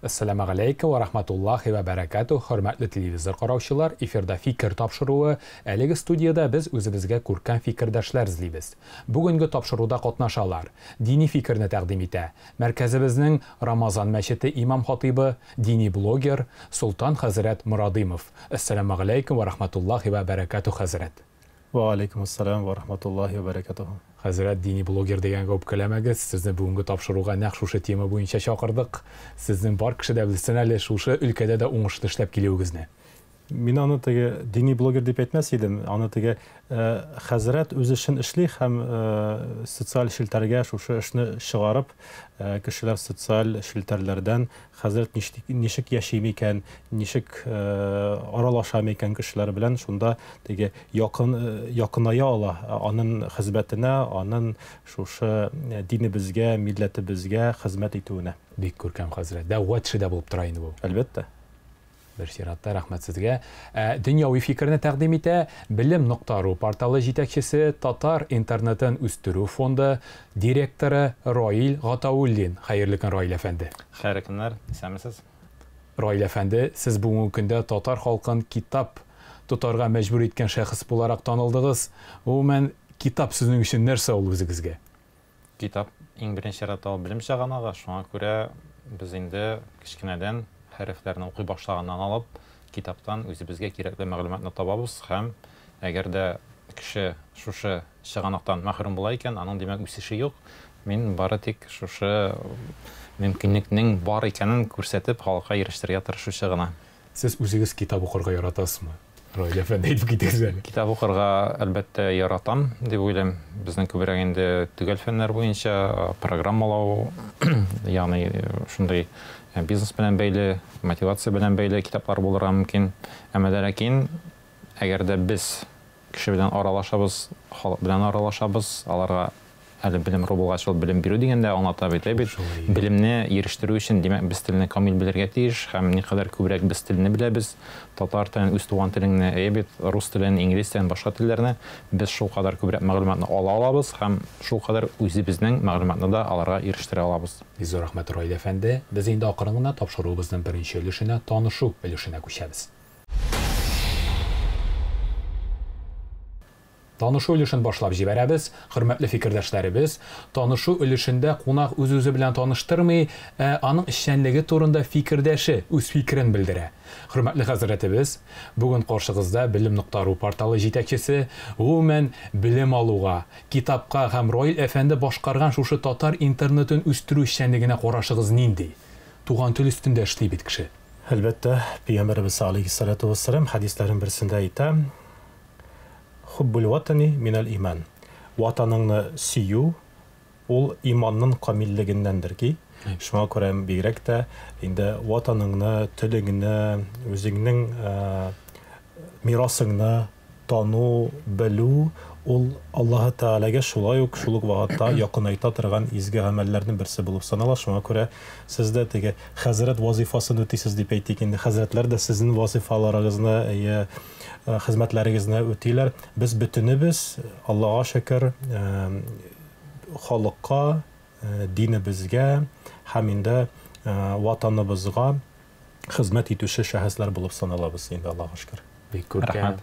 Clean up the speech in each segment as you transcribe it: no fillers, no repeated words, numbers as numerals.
Assalamu alaikum wa rahmatullahi wa barakatuh. Hörmətli televizor qarawçılar, efirdə fikir tapşırığı. Әлеге студияда biz özümüzгә күркәм фикердәшләр эзлибез. Бүгенге тапшыруда катнашалар. Дини фикерне тәкъдим итә. Мәркәзебезнең Рамазан мәчете имам хатибы, дини блогер Султан хәзрәт Мурадимов. Assalamu alaikum wa rahmatullahi wa barakatuh хәзрәт. Ва алейкум ассалам ва рахматуллахи ва баракатуху. Хәзрәт, дини блогер дигәнгә үп кәләмәгез. Сезне бүгенге тапшыруга нәкъ шушы тема буенча чакырдык. Сезнең бар кеше дә белсен әле шушы өлкәдә дә уңышлы эшләп килүегезне. Мин аны теге дини блогер дип әйтмәс идем. Аны теге хәзрәт үз эшен эшли һәм социаль шелтәргә шушы эшне чыгарып, кешеләр социаль шелтәрләрдән хәзрәт ничек яши микән, ничек аралаша микән кешеләр белән шунда теге якыная ала аның хезмәтенә, аның шушы динебезгә, милләтебезгә хезмәт итүенә. Бик күркәм хәзрәт. Дәвәтче дә булып тора инде бу. Әлбәттә. Бер чиратта рәхмәт сезгә. Дөньяви фикерне тәкъдим итә Белем.ру порталы җитәкчесе, Татар интернетын үстерү фонды директоры Раил Гатауллин. Хәерле көн, Раил әфәнде. Хәерле көннәр, исәнмесез? Раил әфәнде, сез бүгенге көндә татар халкын китап тотарга мәҗбүр иткән шәхес буларак танылдыгыз. Гомумән, китап сезнең өчен нәрсә ул үзегезгә? Китап иң беренче чиратта белем чыганага, шуңа күрә без инде кичкенәдән хәрефләрне укый башлаганнан алып, китаптан үзебезгә кирәкле мәгълүматны табабыз һәм әгәр дә кеше шушы чыганактан мәхрүм була икән, аның димәк үсеше юк. Мин бары тик шушы мөмкинлекнең бар икәнен күрсәтеп, халыкка ирештерергә тырышучы гына. Сез үзегез китап укырга яратасызмы? Раил әфәнде, әйтеп китегез әле. Китап укырга әлбәттә яратам дип уйлыйм. Безнең күбрәк инде төгәл фәннәр буенча программалау, ягъни шундый бизнес белән бәйле, мотивация белән бәйле китаплар булырга мөмкин. Әмма ләкин әгәр дә без кеше белән аралашабыз, халык белән аралашабыз, аларга әле белем булгач ул белем бирү дигәндә аңлата бит. Белемне ирештерү өчен димәк без телне камил белергә тиеш һәм никадәр күбрәк без телне беләбез, татар телен, үз туган теленне, бит рус телен, инглиз телен, башка телләрне без шул кадәр күбрәк мәгълүматны ала алабыз һәм шул кадәр үзебезнең мәгълүматны да аларга ирештерә алабыз. Зур рәхмәт, Раил әфәнде. Без инде акрын гына тапшыруыбызның беренче өлешенә, танышу өлешенә күчәбез. Танышу өлешен башлап җибәрәбез. Хөрмәтле фикердәшләребез, танышу өлешендә кунак үз-үзе белән таныштырмый, аның эшчәнлеге турында фикердәше үз фикерен белдерә. Хөрмәтле хәзрәтебез, бүген каршыгызда Белем.ру порталы җитәкчесе, гомумән белем алуга, китапка һәм Раил әфәнде башкарган шушы татар интернетын үстерү эшчәнлегенә карашыгыз нинди? Туган тел өстендә эшли бит кеше. Әлбәттә, Пәйгамбәрбез алейһиссалату вассалам хадисләрен берсендә әйтә: Хуббул ватани минал иман. Ватаныңны сөю ул иманның камиллегендәндер ки. Шуңа күрә бигрәк тә инде ватаныңны, телеңне, үзеңнең мирасыңны тану, белү ул Аллаһ Тәгаләгә шулай ук шул вакытта якынайта торган изге гамәлләрнең берсе булып санала. Шуңа күрә сез дә теге хәзрәт вазифасын үтисез дип әйтик инде. Хәзрәтләр дә сезнең вазифаларыгызны, хезмәтләрегезне үтиләр. Без бөтенебез, Аллаһка шөкер, халыкка, динебезгә һәм инде ватаныбызга хезмәт итүче шәхесләр булып саналабыз инде, Аллаһка шөкер. Бик күркәм.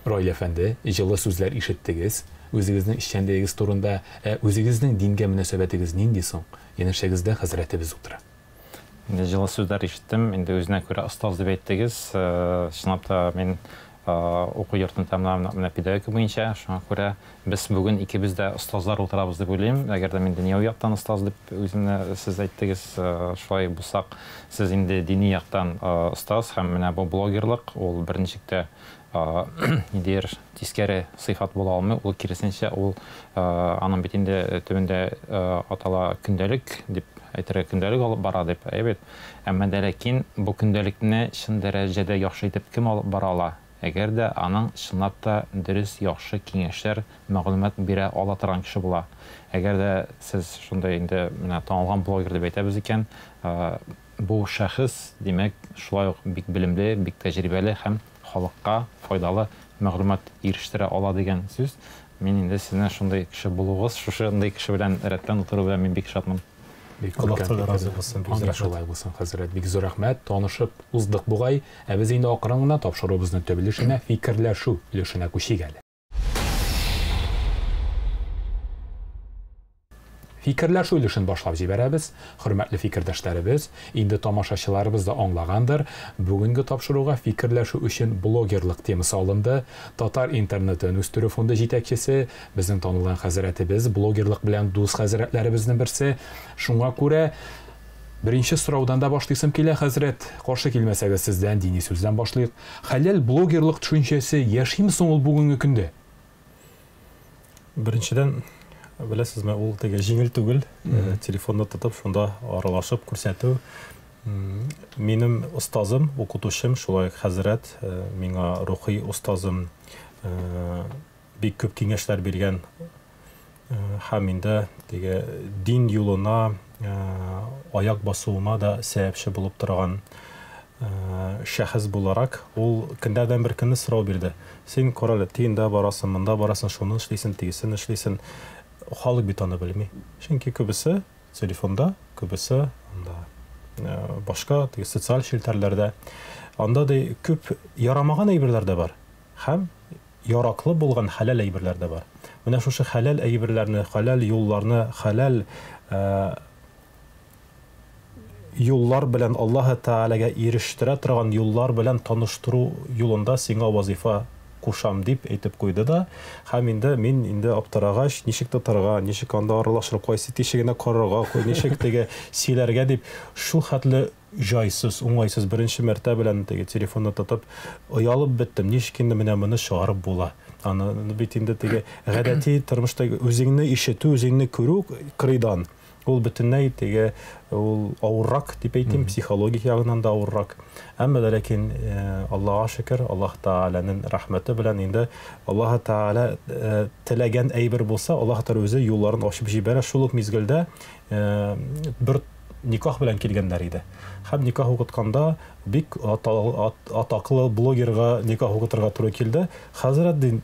Раил әфәнде, җылы сүзләр ишеттегез. Үзегезнең эшчәнлегегез турында, үзегезнең дингә мөнәсәбәтегез нинди соң? Янәшәгездә хәзрәтебез утыра. Инде җылы сүзләр ишеттем, инде үзенә күрә остаз дип әйттегез. Чынлап та мин уку йортын тәмамлап педагогика буенча, шуңа күрә без бүген икебез дә остазлар утырабыз дип уйлыйм. Әгәр дә мин дөньяви яктан остаз дип үземне сез әйттегез, шулай булсак, сез инде дини яктан остаз һәм менә бу блогерлык ул берничектә идер тискәре сыйфат була алмый, ул киресенчә ул аның бит инде төбендә атала көндәлек дип әйтергә, көндәлек алып бара дип әйбит. Әмма ләкин бу көндөлекне чын дәрәҗәдә яхшы итеп кем алып бара ала? Әгәр дә аның чынлап та дөрес, яхшы киңәшләр, мәгълүмат бирә ала торган кеше була. Әгәр дә сез шундай инде менә танылган блогер дип әйтәбез икән, бу шәхес, димәк, шулай ук бик белемле, бик тәҗрибәле һәм халыкка файдалы мәгълүмат ирештерә ала дигән сүз. Мин инде сезнең шундай кеше булугыз, шушындай кеше белән рәттән утыру белән мин бик шатмын. Аллаһ разы булсын. Шулай булсын, хәзрәт. Бик зур рәхмәт. Танышып уздык бугай. Без инде акрын гына тапшырыбызны төбелешенә, фикерләшү өлешенә күчик әле. Фикерләшү өлешен башлап җибәрәбез. Хөрмәтле фикердәшләребез, инде тамашачыларыбыз да аңлагандыр. Бүгенге тапшыруга фикерләшү өчен блогерлык темасы алынды. Татар интернетын үстерү фонды җитәкчесе, безнең танылган хәзрәтебез, блогерлык белән дус хәзрәтләребезнең берсе. Шуңа күрә беренче сораудан да башлыйсым килә, хәзрәт. Каршы килмәсәгез сездән дини сүздән башлыйк. Хәләл блогерлык төшенчәсе яшиме соң ул бүгенге көндә? Беренчедән, беләсезме, ул теге җиңел түгел. Телефонны тотып, шунда аралашып күрсәтү. Минем устазым, укытучым, шулай хәзрәт, миңа рухи устазым бик күп киңәшләр биргән. Һәм инде теге дин юлына аяк басуыма да сәбәпче булып торган шәхес буларак, ул көндәдән бер көнне сорау бирде. Син каралы, тиендә барасың, монда барасың, шуны эшлисең, тигесен эшлисең. Халык бит аны белми. Чөнки күбесе телефонда, күбесе башка социаль челтәрләрдә. Анда да күп ярамаган әйберләр дә бар. Һәм яраклы булган хәләл әйберләр дә бар. Менә шушы хәләл әйберләрне, хәләл юлларны, хәләл юллар белән Аллаһ Тәгаләгә ирештерә торган юллар белән таныштыру юлында сиңа вазифа кушам дип әйтеп куйды да, һәм инде мин инде аптырагач, ничек тотарга, ничек анда аралашырга, кайсы тишегенә карарга, ничек теге сөйләргә дип, шул хәтле җайсыз, уңайсыз беренче мәртәбә белән теге телефонны тотып, оялып беттем, ничек инде менә моны чыгарып була. Аны бит инде теге гадәти тормыштагы үзеңне ишетү, үзеңне күрү кырыйдан. Ул бөтенләй теге ул авыррак дип әйтим, психологик ягыннан да авыррак. Әмма ләкин Аллаһка шөкер, Аллаһ Тәгаләнең рәхмәте белән инде Аллаһ Тәгалә теләгән әйбер булса, Аллаһ Тәгалә үзе юлларын ачып җибәрә. Шул ук мизгелдә бер никах белән килгәннәр иде. Һәм никах укытканда бик атаклы блогерга никах укытырга туры килде. Хәзрәт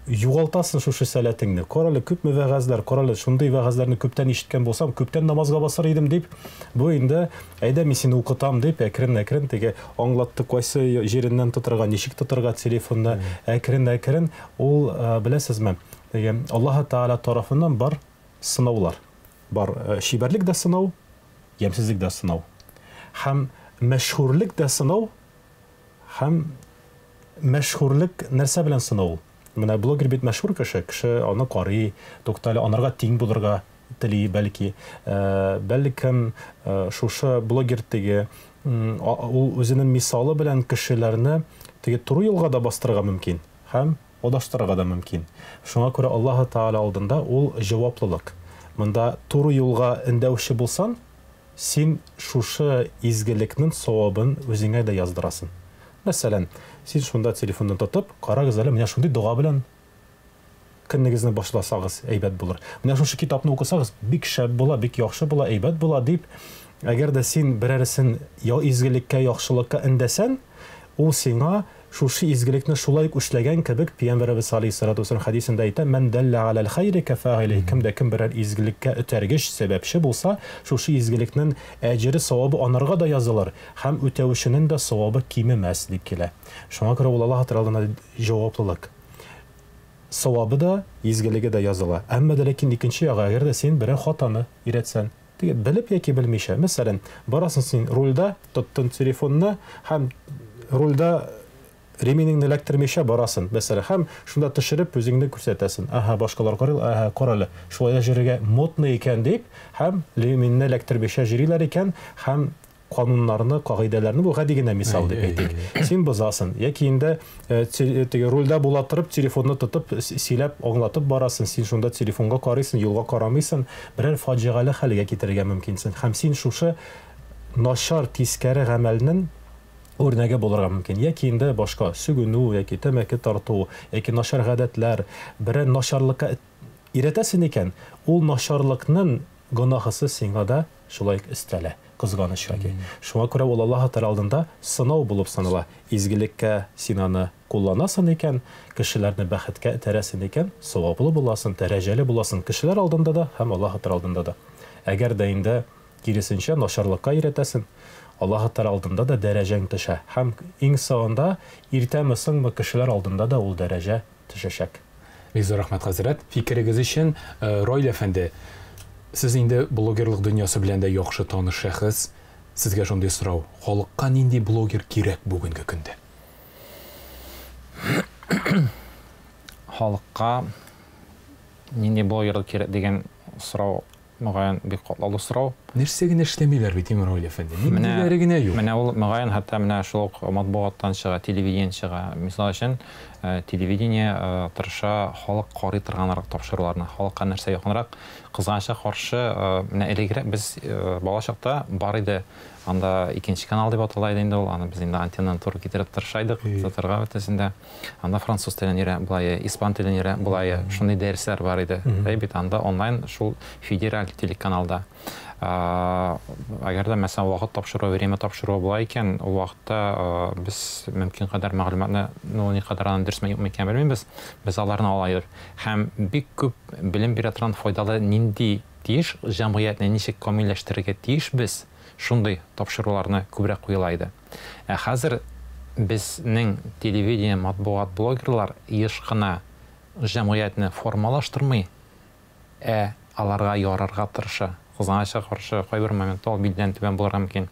югалтасың шушы сәләтеңне. Каралы күпме вәгазьләр, каралы шундый вәгазьләрне күптән ишеткән булсам, күптән намазга басар идем дип, бу инде әйдә мин сине укытам дип, әкрен-әкрен теге аңлатты, кайсы җиреннән тотырга, ничек тотырга телефонны, әкрен-әкрен ул беләсезме, теге Аллаһ Тәгалә тарафыннан бар сынаулар. Бар шибәрлек дә сынау, ямсызлык дә сынау. Һәм мәшһүрлек дә сынау, һәм мәшһүрлек нәрсә белән сынау? Менә блогер бит мәшһүр кеше, аны карый, туктале анарга тиң булырга тели, бәлки. Бәлкем шушы блогер теге ул үзенең мисалы белән кешеләрне теге туры юлга да бастырырга мөмкин, һәм адаштырырга да мөмкин. Шуңа күрә Аллаһ Тәгалә алдында ул җаваплылык. Монда туры юлга эндәүче булсаң, син шушы изгелекнең савабын үзеңә дә яздырасың. Мәсәлән, син шунда телефонны тотып, карагыз әле, менә шундый дуга белән көннегезне башласагыз, әйбәт булыр. Менә шушы китапны укысагыз, бик шәп була, бик яхшы була, әйбәт була дип, әгәр дә син берәрсен изгелеккә, яхшылыкка эндәсәң, ул сиңа шушы изгелекне шулай эшләгән кебек, Пәйгамбәрбез алейһиссалату вассалам хадисендә әйтә, "Мен далла алал хайри кафаиле", кемдә кем берәр изгелеккә үтәргеч сәбәпче булса, шушы изгелекнең әҗере, савабы анарга да язылыр, һәм үтәүченең дә савабы кимемәс дип килә. Шуңа күрә ул Аллаһ Тәгаләнең җаваплылык. Савабы да, изгелеге дә языла. Әмма ләкин икенче ягы, әгәр дә син берәр хатаны өйрәтсәң, теге белеп яки белмичә, мәсәлән, барасың син рульда, тоттың телефонны, һәм рульда реминеңне эләктермичә барасың, мәсәлән, һәм шунда төшереп үзеңне күрсәтәсең. Башкалар карый, каралы, шулай җиргә модный икән дип, һәм реминне эләктермичә җириләр икән, һәм кануннарны, кагыйдәләрне бу гади генә мисал дип әйтик. Син бозасың, яки инде теге рульда була торып, телефонны тотып, сөйләп, аңлатып барасың, син шунда телефонга карыйсың, юлга карамыйсың, берәр фаҗигале хәлгә китәргә мөмкинсең. Һәм син шушы начар тискәре гамәлнең үрнәге булырга мөмкин. Яки инде башка сүгенү, яки тәмәке тарту, яки начар гадәтләр, берәр начарлыкка иретәсен икән, ул начарлыкның гөнаһысы сиңа да шулай истәлә, кызганыч яки. Шуңа күрә ул Аллаһ Тәгалә алдында сынау булып санала. Изгелеккә син аны кулланасың икән, кешеләрне бәхеткә этәрәсең икән, саваплы буласың, дәрәҗәле буласың кешеләр алдында да һәм Аллаһ Тәгалә алдында да. Әгәр дә инде киресенчә начарлыкка өйрәтәсен, Аллаһ Тәгалә алдында да дәрәҗәң төшә. Һәм иң соңында иртәме-соңмы кешеләр алдында да ул дәрәҗә төшәчәк. Бик зур рәхмәт, хәзрәт. Фикерегез өчен, Ройль әфәнде, сез инде блогерлык дөньясы белән дә яхшы таныш шәхес. Сезгә шундый сорау: халыкка нинди блогер кирәк бүгенге көндә? Халыкка нинди блогер кирәк дигән сорау мөгаен бик катлаулы сорау. Нәрсә генә эшләмиләр бит Ройль әфәнде? Ниндиләре генә юк? Менә ул мөгаен хәтта менә шул матбугаттан чыга, телевидение чыга. Мисал өчен, телевидение тырыша халык карый торганрак тапшыруларны, халыкка нәрсә якынрак, кызганча каршы менә элегрәк без бала чакта бар иде. Анда икенче канал дип аталайды инде ул. Аны без инде антеннаны туры китереп тырышайдык. Татарга бетәсендә. Анда француз телен өйрәнә, булай, испан телен өйрәнә, булай, шундый дәресләр бар иде. Бит анда онлайн шул федераль телеканалда. Әгәр дә мәсәлән вакыт тапшыру, время тапшыру була икән, ул вакытта без мөмкин кадәр мәгълүматны ни кадәр аны дөресме юкмы икән белмибез. Без аларны алайбыз. Һәм бик күп белем бирә торган файдалы нинди тиеш җәмгыятьне ничек камилләштерергә тиеш без, шундый тапшыруларны күбрәк куелайды. Хәзер безнең телевидение, матбугат, блогерлар еш кына җәмгыятьне формалаштырмый, аларга ярарга тырыша. Кызганыча каршы кайбер моментта ул билдән түбән булырга мөмкин.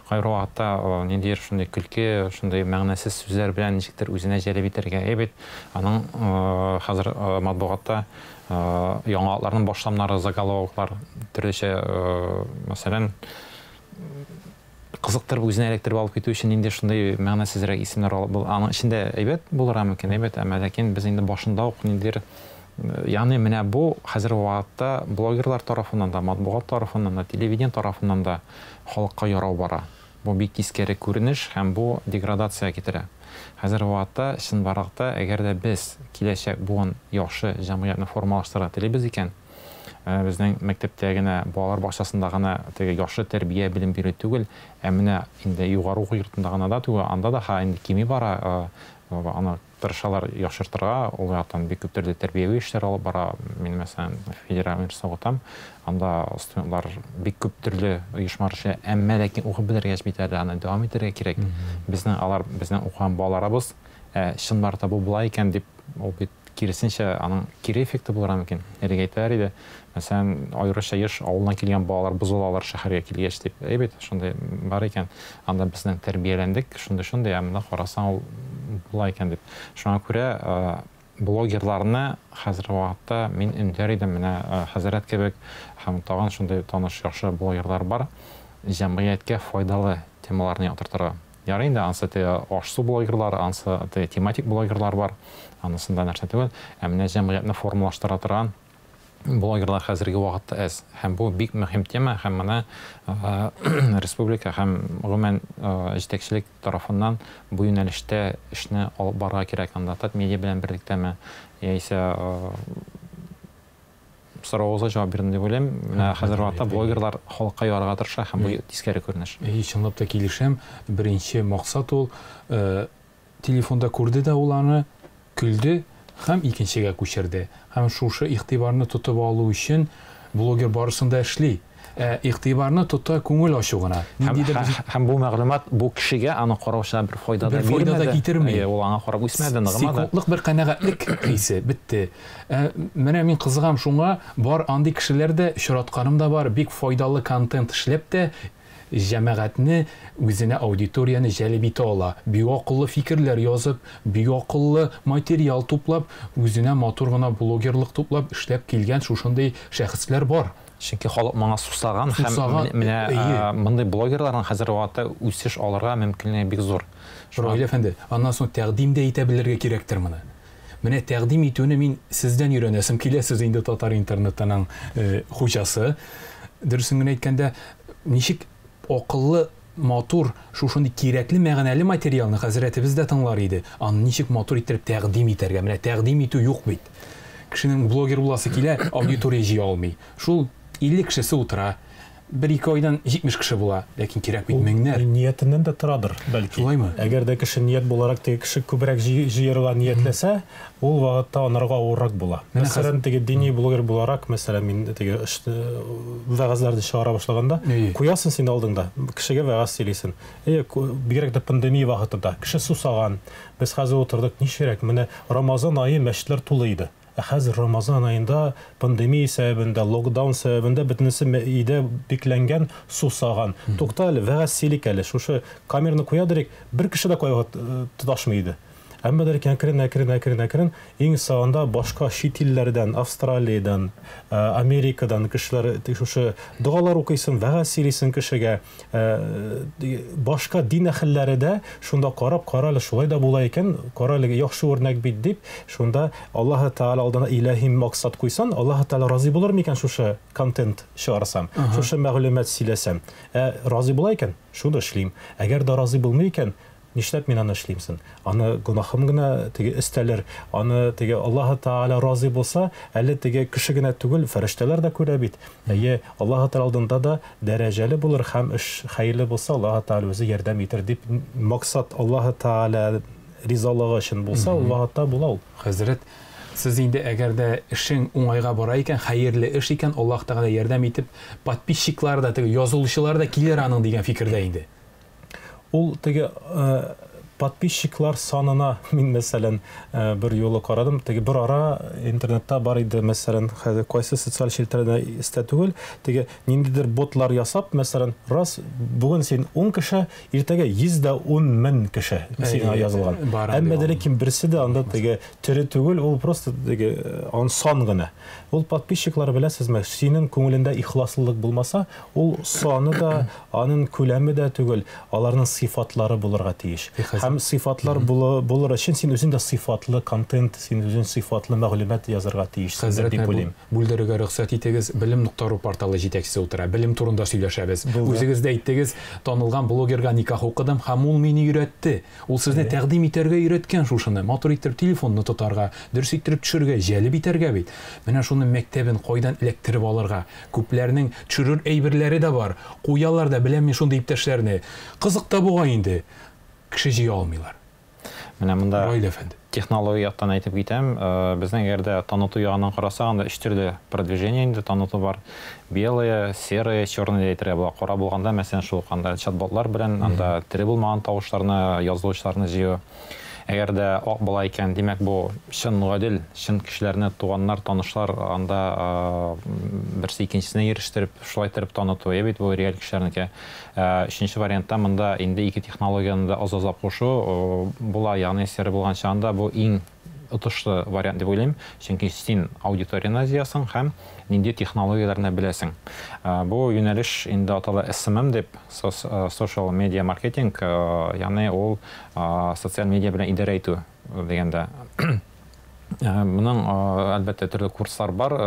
Кайбер вакытта ниндидер шундый көлке, шундый мәгънәсез сүзләр белән ничектер үзенә җәлеп итәргә. Бит аның хәзер матбугатта яңалыкларның башламнары, заголовоклар төрлечә, мәсәлән, кызыктырып үзенә эләктереп алып китү өчен нинди шундый мәгънәсезрәк исемнәр алып, аның эчендә әйбәт булырга мөмкин, әйбәт, әмма ләкин без инде башында ук ниндидер, ягъни менә бу хәзер вакытта блогерлар тарафыннан да, матбугат тарафыннан да, телевидение тарафыннан да халыкка ярау бара. Бу бик искәре күренеш һәм бу деградация китерә. Хәзер вакытта чынбарлыкта әгәр дә без киләчәк буын яхшы җәмгыятьне формалаштыра телибез икән, безнең мәктәптә генә, балалар бакчасында гына теге яхшы тәрбия, билем бирү түгел, менә инде югары уку йортында гына да түгел, анда да инде кими бара, аны тырышалар яхшыртырга, ул яктан бик күп төрле тәрбияви эшләр алып бара. Мин мәсәлән федераль университетта укытам, анда студентлар бик күп төрле оешмалар эшләр, әмма ләкин укып белергәч бит әле аны дәвам итәргә кирәк. Безнең укыган балаларыбыз чынбарда бу була икән дип, ул бит киресенчә аның кире эффекты булырга мөмкин. Әлегә әйтәләр иде. Мәсәлән, аеруча яшь авылдан килгән балалар бузылалар шәһәргә килгәч дип. Әйбәт, шундый бар икән. Анда безнең тәрбияләндек, шундый, әмма карасаң ул була икән дип. Шуңа күрә блогерларны хәзер вакытта мин өндәр идем, менә хәзрәт кебек һәм тагын шундый таныш яхшы блогерлар бар, җәмгыятькә файдалы темаларны яктыртырга. Ярый инде ансы ашсу блогерлар, ансы тематик блогерлар бар, анысында нәрсә түгел, менә җәмгыятьне формалаштыра торган блогерлар хәзерге вакытта әз. Һәм бу бик мөһим тема, һәм моны республика һәм гомумән җитәкчелек тарафыннан бу юнәлештә эшне алып барырга кирәк. Анда медиа белән берлектәме, яисә сорауга җавап бирдем дип уйлыйм. Менә хәзер вакытта блогерлар халыкка ярарга тырыша, һәм бу тискәре күренеш. Чынлап та килешәм. Беренче максат ул телефонда күрде дә ул аны, күлде һәм икенчегә күчерде. Һәм шушы игътибарны тотып алу өчен блогер барысында эшли. Игътибарны тота күңел ачу гына. Һәм бу мәгълүмат бу кешегә аны караучыга бер файда да китермәй. Ул аңа карап үсмәде, ныгымады. Секундлык бер канәгатьлек хисе бетте. Менә мин кызыгам шуңа, бар андый кешеләр дә очратканым да бар, бик файдалы контент эшләп тә җәмәгатьне үзенә аудиторияны җәлеп итә ала. Бик акыллы фикерләр язып, бик акыллы материал туплап, үзенә матур гына блогерлык туплап эшләп килгән шушындый шәхесләр бар. Чөнки халык моңа сусаган һәм менә мондый блогерларның хәзер вакытта үсеш алырга мөмкинлеге бик зур. Ройль әфәнде, аннан соң тәкъдим дә итә белергә кирәктер моны. Менә тәкъдим итүне мин сездән өйрәнәсем килә, сез инде татар интернетының хуҗасы. Дөресен генә әйткәндә, ничек акыллы, матур, шушындый кирәкле мәгънәле материалны хәзрәтебез дә тыңлар иде. Аны ничек матур иттереп тәкъдим итәргә? Менә тәкъдим итү юк бит. Кешенең блогер буласы килә, аудитория җыя алмый. Шул 50 кешесе утыра. 1-2 айдан 70 кеше була, ләкин кирәк бит меңнәр. Ниятеннән дә торадыр, бәлки. Шулаймы? Әгәр дә кеше ният буларак теге кеше күбрәк җыярга ниятләсә, ул вакытта анарга авыррак була. Мәсәлән, теге дини блогер буларак, мәсәлән, мин теге вәгазьләрне чыгара башлаганда, куясың син алдыңда, кешегә вәгазь сөйлисең. Бигрәк дә пандемия вакытында кеше сусаган, без хәзер утырдык, нишерәк, менә Рамазан ае мәчетләр тулы иде. Хәзер Рамазан аенда пандемия сәбәбендә, локдаун сәбәбендә бөтенесе өйдә бикләнгән, сусаган. Тукта әле, вәгазь сөйлик әле, шушы камераны куя дирек, бер кеше дә куйга тоташмый иде. Әмма дә әкрен, иң соңында башка чит илләрдән, Австралиядән, Америкадан кешеләр шушы дуалар укыйсын, вәгазь сөйлисен кешегә, башка дин әһелләре дә шунда карап, каралы шулай да була икән, каралы яхшы үрнәк бит дип, шунда Аллаһ Тәала алдына илаһи максат куйсан, Аллаһ Тәала разый булыр микән шушы контент чыгарсам, шушы мәгълүмат сөйләсәм, разый була икән, шуны эшлим. Әгәр дә разый булмый икән, нишләп мин аны эшлимсен? Аны гынахым гына теге истәлер, аны теге Аллаһ Тәала разый булса, әле теге кеше генә түгел, фәрештәләр дә күрә бит. Аллаһ Тәала алдында да дәрәҗәле булыр һәм эш хәерле булса, Аллаһ Тәала үзе ярдәм итер дип максат Аллаһ Тәала ризалыгы өчен булса, ул вакытта була ул. Хәзрәт, сез инде әгәр дә эшең уңайга бара икән, хәерле эш икән, Аллаһ Тәала ярдәм итеп, подписчиклар да, теге язылучылар да килер аның дигән фикердә инде. Ул теге подписчиклар санына мин мәсәлән бер юлы карадым, теге бер ара интернетта бар иде, мәсәлән, хәзер кайсы социаль челтәрдә истә түгел, теге ниндидер ботлар ясап, мәсәлән, раз бүген син 10 кеше, иртәгә 110 мең кеше сиңа язылган. Әмма дә ләкин берсе дә анда теге тере түгел, ул просто теге сан гына. Ул подписчиклар беләсезме, синең күңелендә ихласлык булмаса, ул саны да, аның күләме дә түгел, аларның сыйфатлары булырга тиеш. Һәм сыйфатлар булыр өчен син үзең дә сыйфатлы контент, син үзең сыйфатлы мәгълүмат язарга тиешсең дип уйлыйм. Бүлдерергә рөхсәт итегез, Bilim.ru порталы җитәкчесе утыра. Белем турында сөйләшәбез. Үзегез дә әйттегез, танылган блогерга никах укыдым һәм ул мине өйрәтте. Ул сезне тәкъдим итәргә өйрәткән шушыны, матур итеп телефонны тотарга, дөрес итеп төшергә, җәлеп итәргә бит. Менә шуны мәктәбен кайдан эләктереп алырга, күпләрнең төшерер әйберләре дә бар. Куялар да беләм мин шундый иптәшләрне. Кызык та буга инде. Кеше җыя алмыйлар. Менә монда технология яктан әйтеп китәм, безнең әгәрдә таныту ягынан карасак, анда 3 төрле продвижение инде таныту бар. Белое, серое, черное әйтергә була. Кара булганда, мәсәлән, шул кандай чат-ботлар белән анда тере булмаган тавышларны, язылучыларны җыю. Әгәр дә ак була икән, димәк бу чын гадел, чын кешеләрне, туганнар, танышлар анда берсе икенчесенә ирештереп, шулай итеп таныту, бит бу реаль кешеләрнеке. Өченче вариантта монда инде ике технологияны да аз-азлап кушу була, ягъни сере булган чагында бу иң отышлы вариант дип уйлыйм, чөнки син аудиторияны җыясың һәм нинди технологияларны беләсең. Бу юнәлеш инде атала SMM дип, social media marketing, ягъни ул социаль медиа белән идарә итү дигәндә. Моның әлбәттә төрле курслар бар.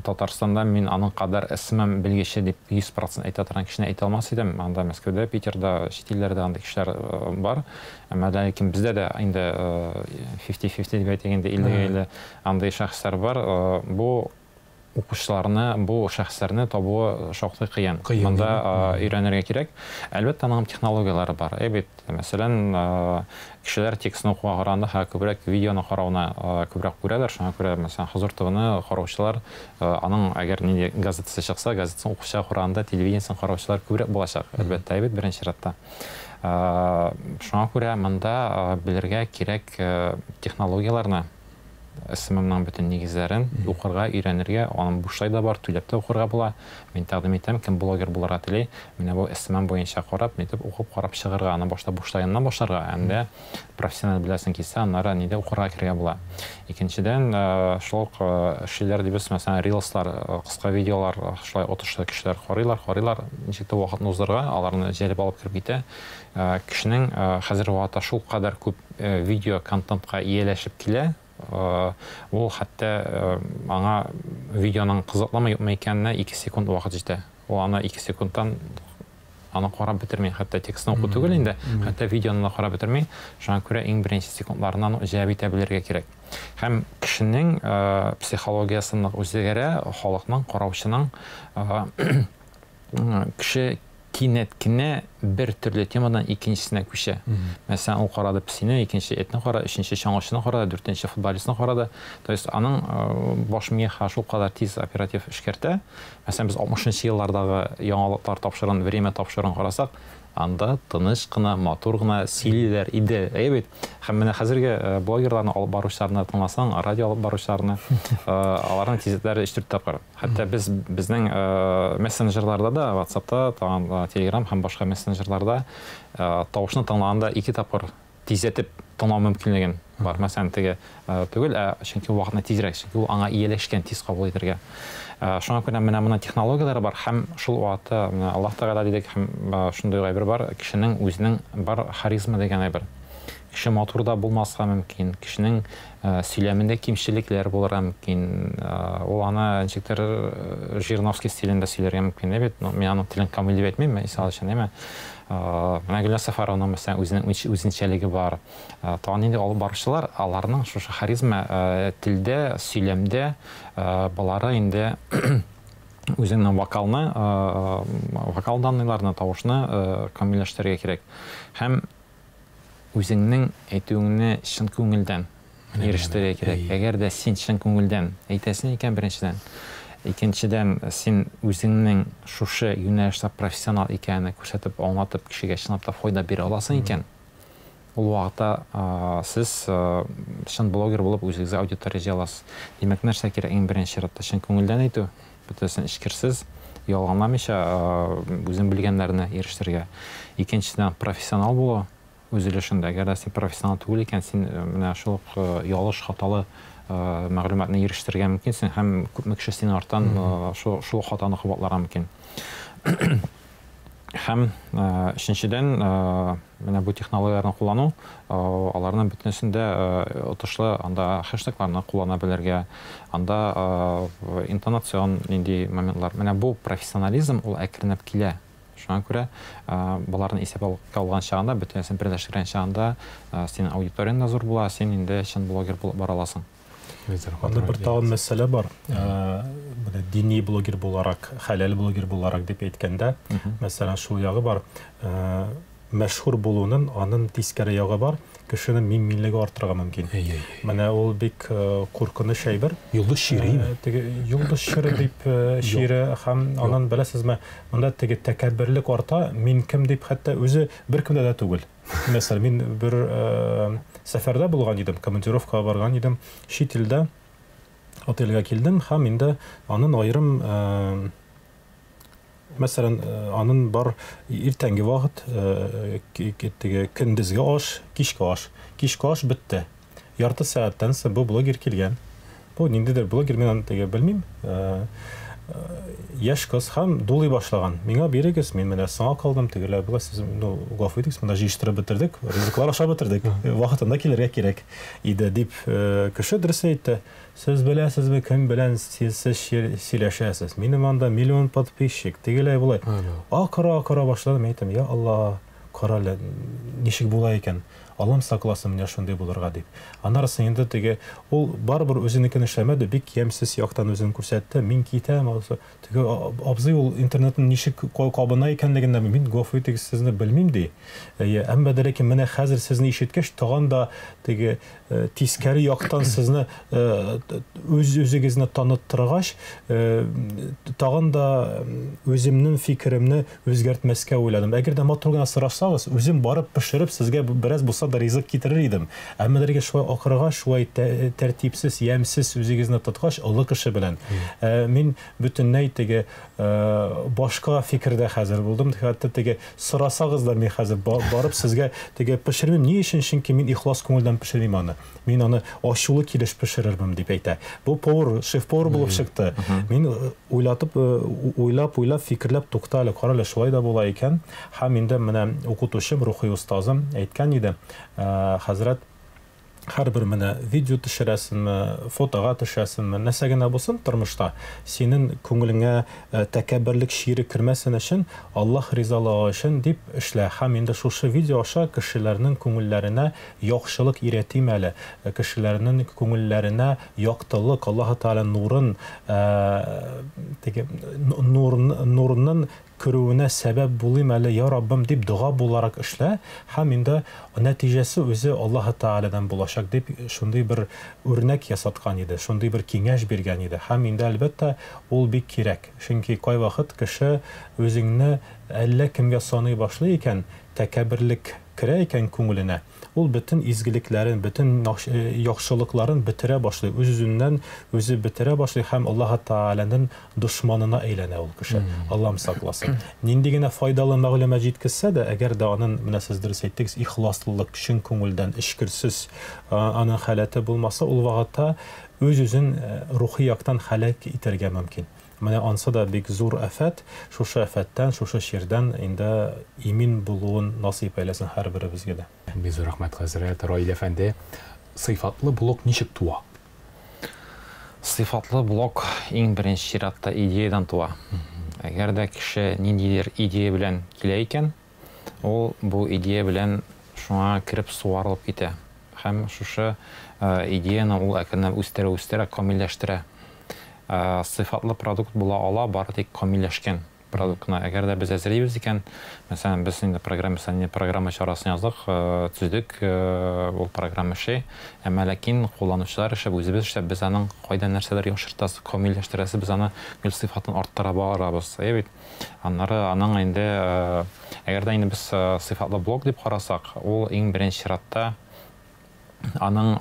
Татарстанда мин аның кадәр SMM белгече дип 100% әйтә торган кешене әйтә алмас идем. Анда Мәскәүдә, Питерда, чит илләрдә андый кешеләр бар. Әмма ләкин бездә дә инде 50-50 дип әйтгәндә 50-50 андый шәхесләр бар. Бу укучыларны, бу шәхесләрне табуы шактый кыен. Монда өйрәнергә кирәк. Әлбәттә, аның технологиялары бар. Бит, мәсәлән, кешеләр текстны укуга караганда күбрәк видеоны карауны күбрәк күрәләр. Шуңа күрә, мәсәлән, Хозур ТВ-ны караучылар, аның әгәр нинди газетасы чыкса, газетасын укучыга караганда телевидениесын караучылар күбрәк булачак. Әлбәттә, бит беренче чиратта. Шуңа күрә монда белергә кирәк технологияларны, SMM-ның бөтен нигезләрен укырга, өйрәнергә, аның бушлай да бар, түләп тә укырга була. Мин тәкъдим итәм, кем блогер булырга тели, менә бу SMM буенча карап, нитеп укып карап чыгарга, аны башта бушлайыннан башларга, әмдә профессиональ беләсен килсә, аннары нидә укырга кирәк була. Икенчедән, шул эшләр дибез, мәсәлән, рилслар, кыска видеолар, шулай отышлы кешеләр карыйлар, ничек тә вакытны уздырырга, аларны җәлеп алып кирип китә. Кешенең хәзер вакытта шул кадәр күп видео контентка ияләшеп килә, ул хәтта аңа видеоның кызыкламы юкмы икәненә 2 секунд вакыт җитә. Ул аны 2 секундтан аны карап бетерми, хәтта текстны укыту түгел инде, хәтта видеоны да карап бетерми. Шуңа күрә иң беренче секундларыннан җавап итә белергә кирәк. Һәм кешенең психологиясының үзгәрә, халыкның, караучының кеше кинәт кенә бер төрле темадан икенчесенә күчә. Мәсәлән, ул карады псине, икенче этне карады, өченче чаңгычны карады, дүртенче футболистны карады. То есть аның баш мие шул кадәр тиз оператив эшкәртә. Мәсәлән, без 60-нчы еллардагы яңалыклар тапшырган, время тапшырган карасак, анда тыныч кына, матур гына сөйлиләр иде. Бит. Һәм менә хәзерге блогерларны алып баручыларны тыңласаң, радио алып баручыларны, аларның тизлекләре 3-4 тапкыр. Хәтта безнең мессенджерларда да, WhatsApp'та, Telegram һәм башка мессенджерларда тавышны тыңлаганда 2 тапкыр тизәтеп тыңлау мөмкинлеген бар. Мәсәлән, түгел, чөнки вакытны тизрәк, чөнки ул аңа ияләшкән, тиз кабул итәргә. Шуңа күрә менә технологияләр бар һәм шул вакытта Аллаһ Тәгалә дидек, һәм шундый әйбер бар, кешенең үзенең бар харизма дигән әйбер. Кеше матур да булмаска мөмкин, кешенең сөйләмендә кимчелекләр булырга мөмкин. Ул аны ничектер Жириновский стилендә сөйләргә мөмкин, бит. Мин аның телен камил дип әйтмим, мисал өчен, әйме. Менә Гөлнар Сафаровның мәсәлән үзенең үзенчәлеге бар. Тагын инде алып баручылар, аларның шушы харизма телдә, сөйләмдә балары инде үзенең вокал данныйларны, тавышны камилләштерергә кирәк. Һәм үзеңнең әйтүеңне чын күңелдән ирештерергә кирәк. Әгәр дә син чын күңелдән әйтәсең икән беренчедән, икенчедән син үзеңнең шушы юнәлештә профессионал икәнне күрсәтеп, аңлатып, кешегә чынлап та файда бирә аласың икән, ул вакытта сез чын блогер булып үзегезгә аудитория җыя аласыз. Димәк, нәрсә кирәк? Иң беренче чиратта чын күңелдән әйтү, бөтенсен эчкерсез, ялганламыйча үзең белгәннәрне ирештергә. Икенчедән профессионал булу үзелешендә. Әгәр дә син профессионал түгел икән, син менә шул ялгыш, хаталы мәгълүматны ирештергә мөмкинсең, һәм күпме кеше синең арттан шул хатаны кабатларга мөмкин. Һәм өченчедән менә бу технологияларны куллану, аларның бөтенсендә отышлы анда хэштегларны куллана белергә, анда интонацион нинди моментлар. Менә бу профессионализм ул әкренләп килә. Шуңа күрә баларны исәпкә алган чагында, бөтенсен берләштергән чагында синең аудиторияң да зур була, син инде чын блогер булып бара аласың. Анда бер тагын мәсьәлә бар. Дини блогер буларак, хәләл блогер буларак дип әйткәндә, мәсәлән, шул ягы бар. Мәшһүр булуның аның тискәре ягы бар. Кешенең мин-минлеге артырга мөмкин. Менә ул бик куркыныч әйбер. Юлдыз шире. Юлдыз шире дип шире һәм аннан беләсезме, монда тәкәбберлек арта, мин кем дип хәтта үзе беркемдә дә түгел. Мәсәлән, мин бер сәфәрдә булган идем, командировкага барган идем, чит илдә отельгә килдем һәм инде аның аерым мәсәлән, аның бар иртәнге вакыт, көндезге аш, кичке аш. Кичке аш бетте. Ярты сәгатьтән соң бу блогер килгән. Бу ниндидер блогер, мин аны белмим. Яшь кыз һәм дулый башлаган. Миңа бирегез, мин менә саңа калдым, тегеләр була, сез гафу итегез, монда җыештырып бетердек, ризыклар аша бетердек. Вакытында килергә кирәк иде дип кеше дөрес әйтте. Сез беләсезме, кем белән сез сөйләшәсез? Минем анда миллион подписчик, тегеләй булай. Акыра башладым, әйтәм, я Алла, карале, ничек була икән? Аллам сакласын менә шундый булырга дип. Аннарысы инде ул барыбер үзенекен эшләмәде, бик ямьсез яктан үзен күрсәтте. Мин китәм, абзый ул интернетның ничек кабына икәнлеген дә мин гафу итегез, сезне белмим ди. Әмма дә ләкин менә хәзер сезне ишеткәч, тагын да тискәре яктан сезне үзегезне таныттыргач, тагын да үземнең фикеремне үзгәртмәскә уйладым. Әгәр дә матур гына сорасагыз, үзем барып пешереп сезгә бераз булса да ризык китерер идем. Әмма дә шулай акырга, шулай тәртипсез, ямьсез үзегезне тоткач, олы кеше белән. Мин бөтенләй башка фикердә хәзер булдым. Хәтта сорасагыз да мин хәзер барып сезгә пешермим. Ни өчен? Чөнки мин ихлас күңелдән пешермим аны. Мин аны ачулы килеш пешерермен дип әйтә. Бу повар, шеф-повар булып чыкты. Мин уйлап фикерләп тукталып, карале, шулай да була икән. Һәм инде менә укытучым, рухи устазым әйткән иде. Хәзрәт, һәрбер менә видео төшерәсеңме, фотога төшәсеңме, нәрсә генә булсын тормышта, синең күңелеңә тәкәбберлек шире кермәсен өчен, Аллаһ ризалыгы өчен дип эшлә. Һәм инде шушы видео аша кешеләрнең күңелләренә яхшылык иретим әле. Кешеләрнең күңелләренә яктылык, Аллаһ Таала нурын, нурның керүенә сәбәп булыйм әле, я Раббым дип дуа буларак эшлә, һәм инде нәтиҗәсе үзе Аллаһ Тәгаләдән булачак дип шундый бер үрнәк ясаткан иде, шундый бер киңәш биргән иде. Һәм инде әлбәттә ул бик кирәк. Чөнки кайвакыт кеше үзеңне әллә кемгә саный башлый икән, тәкәбберлек керә икән күңеленә, ул бөтен изгелекләрен, бөтен яхшылыкларын бетерә башлый, үз-үзеннән үзе бетерә башлый һәм Аллаһ Тәгаләнең дошманына әйләнә ул кеше. Аллаһ сакласын. Нинди генә файдалы мәгълүмат җиткезсә дә, әгәр дә аның, менә сез дөрес әйттегез, ихласлылык, чын күңелдән, эчкерсез аның халаты булмаса, ул вакытта үз-үзен рухи яктан һәлак итәргә мөмкин. Менә ансы да бик зур афәт, шушы афәттән, шушы ширдән инде имин булуын насыйп әйләсен һәрберебезгә дә. Бик зур рәхмәт, хәзрәт Раил әфәнде. Сыйфатлы блог ничек туа? Сыйфатлы блог иң беренче чиратта идеядан туа. Әгәр дә кеше ниндидер идея белән килә икән, ул бу идея белән шуңа кирип суарылып китә. Һәм шушы идеяны ул әкренләп үстерә, камилләштерә. Сыйфатлы продукт була ала, бары тик камилләшкән продуктны. Әгәр дә без әзерлибез икән, мәсәлән, без инде программа чарасын яздык, төздек, ул программа эшли, әмма ләкин кулланучылар эшләп, үзебез эшләп, без аның кайдан нәрсәләр яхшыртабыз, камилләштерәбез, біз аны гел сыйфатын арттыра барабыз. Бит. Аннары аның инде, әгәр дә инде без сыйфатлы блог дип карасак, ул иң беренче чиратта аның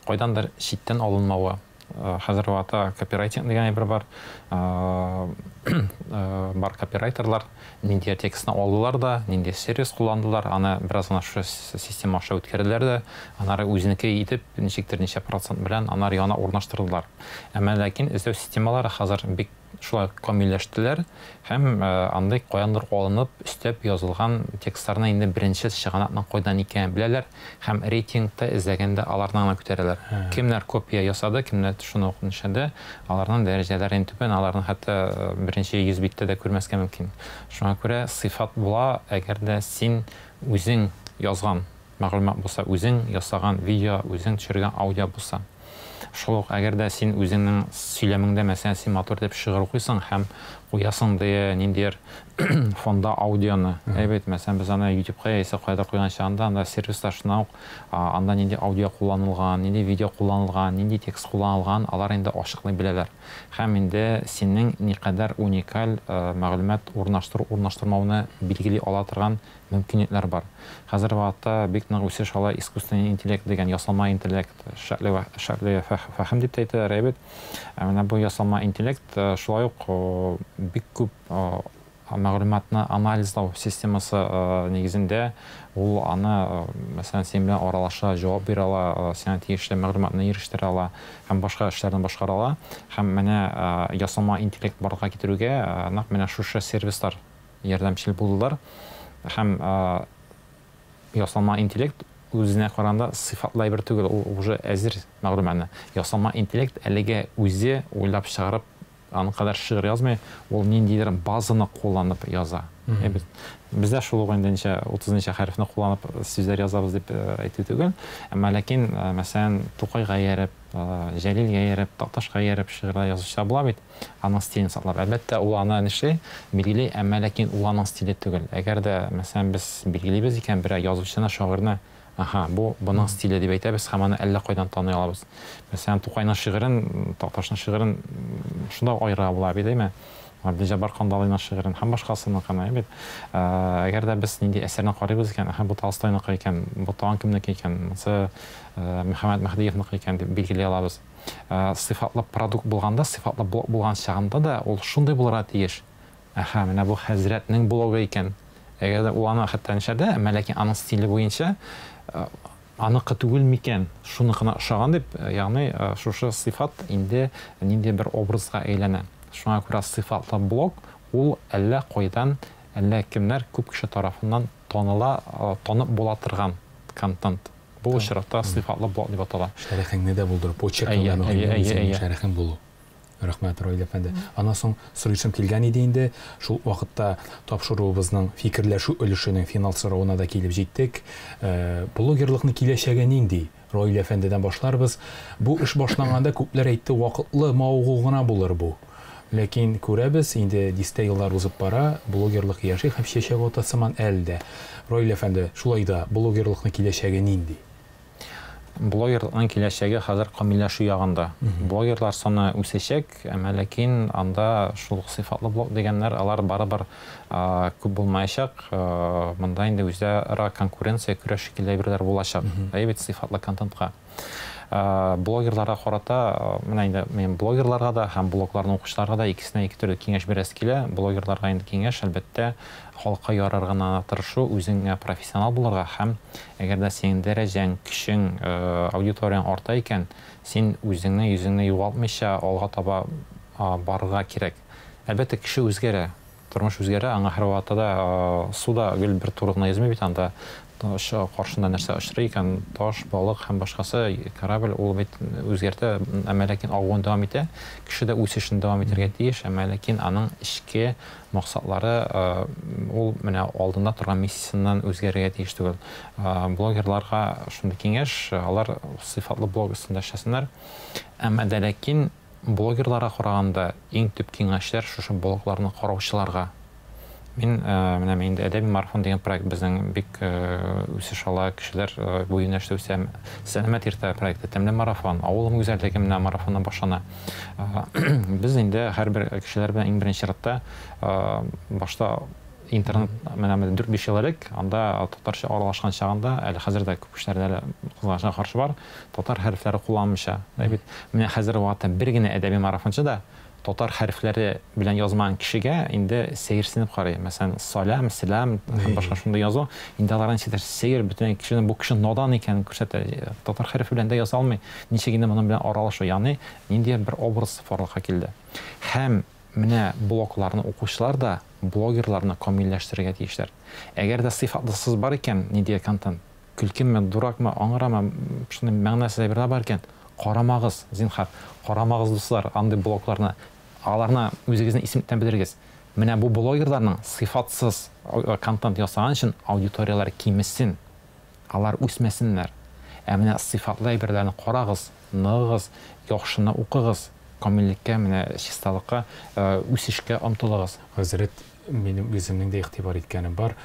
кайдандыр читтән алынмавы. Хәзер вакытта копирайтинг дигән әйбер бар. Бар копирайтерлар нинди текстны алдылар да, нинди сервис кулландылар, аны бераз гына шу система аша үткәрделәр дә, анары үзенеке итеп, ничә процент белән анары яна урнаштырдылар. Әмма ләкин эзләү системалары хәзер бик шулай камилләштеләр, һәм андай каяндыр алынып, өстәп язылган текстларны инде беренче чыганакның кайдан икәнен беләләр, һәм рейтингта эзләгәндә аларны күтәрәләр. Кемнәр копия ясады, кемнәр шуны укынышында, аларның дәрәҗәләре түбән, аларның хәтта беренче 100 биттә дә күрмәскә мөмкин. Шуңа күрә сыйфат була, әгәр дә син үзең язган мәгълүмат булса, үзең ясаган видео, үзең төшергән аудио булса, шул ук әгәр дә син үзеңнең сөйләмеңдә мәсәлән син мотор дип шигырь укыйсың һәм куясың дия ниндидер фонда аудионы. Әйбәт, мәсәлән без аны YouTube-ка яисә кайда куйган чагында анда сервиста шуна ук анда нинди аудио кулланылган, нинди видео кулланылган, нинди текст кулланылган, алар инде ачыклый беләләр. Һәм инде синең никадәр уникаль мәгълүмат урнаштырмауны билгели ала торган мөмкинлекләр бар. Хәзер вакытта бик нык үсеш ала искусственный интеллект дигән ясалма интеллект, шәкле фәһем дип әйтәләр, әйбәт. Менә бу ясалма интеллект шулай ук бик күп мәгълүматны анализлау системасы нигезендә ул аны мәсәлән син белән аралаша, җавап бирә ала, сиңа тиешле мәгълүматны ирештерә ала һәм башка эшләрне башкара ала. Һәм менә ясалма интеллект барлыкка китерүгә нәкъ менә шушы сервислар ярдәмчел булдылар. Һәм ясалма интеллект үзенә караганда сыйфатлы бер түгел, ул уже әзер мәгълүматны. Ясалма интеллект әлегә үзе уйлап чыгарып аны кадәр шигырь язмый, ул ниндидер базаны кулланып яза. Бездә шул ук инде 30 хәрефне кулланып сүзләр язабыз дип әйтү түгел. Әмма ләкин мәсәлән Тукайга ярып, Җәлилгә ярып, Такташка ярып шигырь язучы була бит. Аның стилен саклап. Әлбәттә ул аны нишли билгели, әмма ләкин ул аның стиле түгел. Әгәр дә мәсәлән без билгелибез икән бер язучыны, шагыйрьне, бу буның стиле дип әйтәбез, һәм аны әллә кайдан таный алабыз. Мәсәлән, Тукайның шигырен, Такташның шигырен шунда айыра була бит, әйме? Абдиҗабар Кандалыйның шигырен һәм башкасының кана бит. Әгәр дә без нинди әсәрне карыйбыз икән, бу Толстойныкы икән, бу Тагын кемнеке икән, Мөхәммәд Мәхдиевнеке икән дип билгели алабыз. Сыйфатлы продукт булганда, сыйфатлы блог булган чагында да ул шундый булырга тиеш. Менә бу хәзрәтнең блогы икән. Әгәр дә ул аны хәтта нишәдә, әмма ләкин аның стиле буенча аныкы түгел микән, шуныкына ошаган дип, ягъни шушы сыйфат инде нинди бер образга әйләнә. Шуңа күрә сыйфатлы блог ул әллә кайдан, әллә кемнәр күп кеше тарафыннан танып була торган контент. Бу очракта сыйфатлы блог дип атала. Шәрехеңне дә булдырып, почеркыңны шәрехең булу. Рәхмәт, Раил әфәнде. Аннан соң сорыйсым килгән иде инде, шул вакытта тапшыруыбызның фикерләшү өлешенең финал соравына да килеп җиттек. Блогерлыкны киләчәге нинди? Раил әфәндедән башларбыз. Бу эш башланганда күпләр әйтте, вакытлы мавыгу гына булыр бу. Ләкин күрәбез, инде дистә еллар узып бара, блогерлык яши һәм чәчәк атасыман әлдә. Ройль әфәнде, шулай да блогерлыкны киләчәге нинди? Блогерлыкның киләчәге хәзер камилләшү ягында. Блогерлар саны үсәчәк, ләкин анда шул сыйфатлы блог дигәннәр алар барыбер күп булмаячак. Монда инде үзара конкуренция көрәш шикелле әйберләр булачак. Бит сыйфатлы контентка. Блогерларга карата, менә инде мен блогерларга да һәм блогларны укучыларга да икесенә ике төрле киңәш бирәс килә. Блогерларга инде киңәш әлбәттә халыкка ярар гына тырышу, үзеңә профессионал булырга һәм әгәр дә синең дәрәҗәң, көчең, аудиторияң арта икән, син үзеңне югалтмыйча алга таба барырга кирәк. Әлбәттә кеше үзгәрә, тормыш үзгәрә, аңа һәрвакытта суда гел бер турыгына йөзмәй бит анда. Каршында нәрсә очрый икән, таш, балык һәм башкасы, корабль ул бит үзгәртә, ләкин агуын дәвам итә. Кеше дә үсешен дәвам итәргә тиеш, ләкин аның эчке максатлары ул менә алдында торган миссиясыннан үзгәрергә тиеш түгел. Блогерларга шундый киңәш, алар сыйфатлы блог өстендә эшләсеннәр. Ләкин блогерларга караганда иң төп киңәшләр шушы блогларны караучыларга. Мен инде әдәби марафон дигән проект безнең бик үсеш ала, кешеләр бу юнәлештә үсә. Сәламәт иртә проекты, тәмле марафон, авылым гүзәллеге менә марафоннан башлана. Без инде һәрбер кешеләр белән иң беренче чиратта башта интернет менә 4-5 ел элек анда татарча аралашкан чагында, әле хәзердә күп кешеләрдә кызганычка каршы бар, татар хәрефләре кулланмыйча. Менә хәзер вакытта бер генә әдәби марафончы да татар хәрефләре белән язмаган кешегә инде сәерсенеп карый. Мәсәлән, салам, сәлам, башка шундай язу. Инде алардан сәер бөтен кешенең бу кеше надан икәнен күрсәтә. Татар хәрефе белән дә яза алмый. Ничек инде моның белән аралашу, ягъни нинди бер образ фарлыкка килде. Һәм менә блогларны укучылар да блогерларны камилләштерергә тиешләр. Әгәр дә сыйфатлысыз бар икән, нинди контент, көлкеме, дуракмы, аңгырамы, шуның мәгънәсе бер бар икән, карамагыз, зинһар, карамагыз дуслар, андый блогларны. Аларны үзегезнең исемлектән белергез. Менә бу блогерларның сыйфатсыз контент ясаган өчен аудиториялар кимесен, алар үсмәсеннәр. Менә сыйфатлы әйберләрне карагыз, ныгыз, яхшыны укыгыз, камиллеккә, менә чисталыкка, үсешкә омтылыгыз. Хәзрәт, минем үземнең дә игътибар иткәнем бар.